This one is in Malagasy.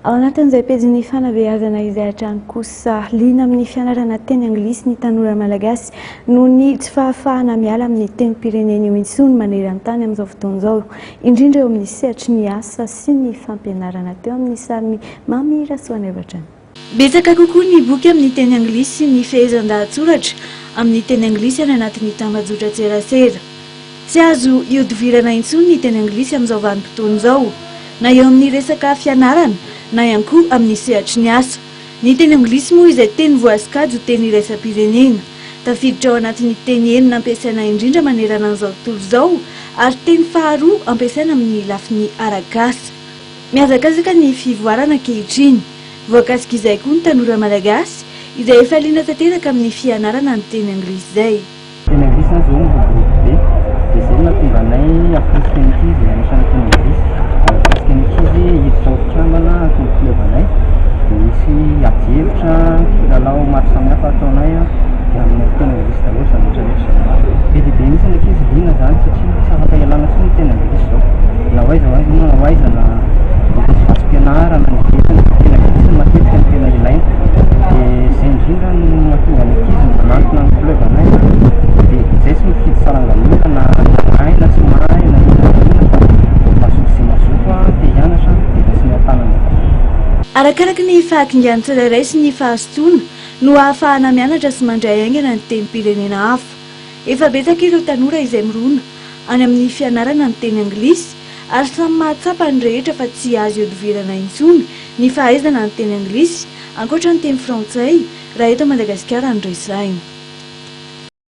Ao anatin'izay pejy fanabeazana izay hatrany kosa liana amin'ny fianarana teny anglisy ny tanora malagasy noho ny tsy fahafahana miala amin'ny teny pireneny intsony maneran tany amin'izao fotoan'izao, indrindra eo amin'ny sehatry ny asa sy ny fampianarana teo amin'ny sariny Mamy Rasoana Evatrany. Betsaka kokoa ny boky amin'ny teny anglisy ny fehezan-dahatsoratra amin'ny teny anglisy any anatin'ny tambazotra tserasera. Tsy azo iodivirana intsony ny teny anglisy amin'izao vanim-potoana izao, na eo amin'ny resaka fianarana na ihany koa amin'ny sehatry ny asa. Ny teny anglisy moa izay teny voasokajy ho teny iraisam-pirenena, tafiditra ao anatin'ny teny enina ampiasaina indrindra manerana an'izao tontolo izao ary teny faharoa ampiasaina amin'ny lafiny arak'asa. Mihazakazaka ny fivoarana ankehitriny, voakasika izay koa ny tanora malagasy izay efa liana tanteraka amin'ny fianarana ny teny anglisy izay. Teny anglisy zao mivoboroky be, dia izay mahatonga anay akosika ny ankizy anisan'ny teny anglisy. Akosika ny ankizy hiditra ao mpikambana atao filevanay, dia misy ady-hevitra kilalao maro samihafa ataonay dia amin'ny teny anglisy daholo izany rehetrarehetra. Be dia be mihitsy ny ankizy liana izany satria tsy afaka ialana foana ny teny anglisy izao. Na hoaiza na vasim-pianarana ny vetiny teny anglisy no matetika ny tena ilaina. Dia izay indrindra no mahatonga ny ankizy manantona ny filevanay, dia izay tsy mifidy sarangan'olona na mahay na tsy mahay na inona fa mazoto sy mazoto dia hianatra dia raisiny an-tanana. Arakaraka ny fahakingan'ny tsirairay sy ny fahasotoana no ahafahana mianatra sy mandray aingana ny teny pirenena hafa. Efa betsaka ireo tanora izay mirona any amin'ny fianarana ny teny anglisy ary samy mahatsapa ny rehetra fa tsy azo iodivirana intsony ny fahaizana ny teny anglisy ankoatra ny teny frantsay raha eto Madagasikara no resahina.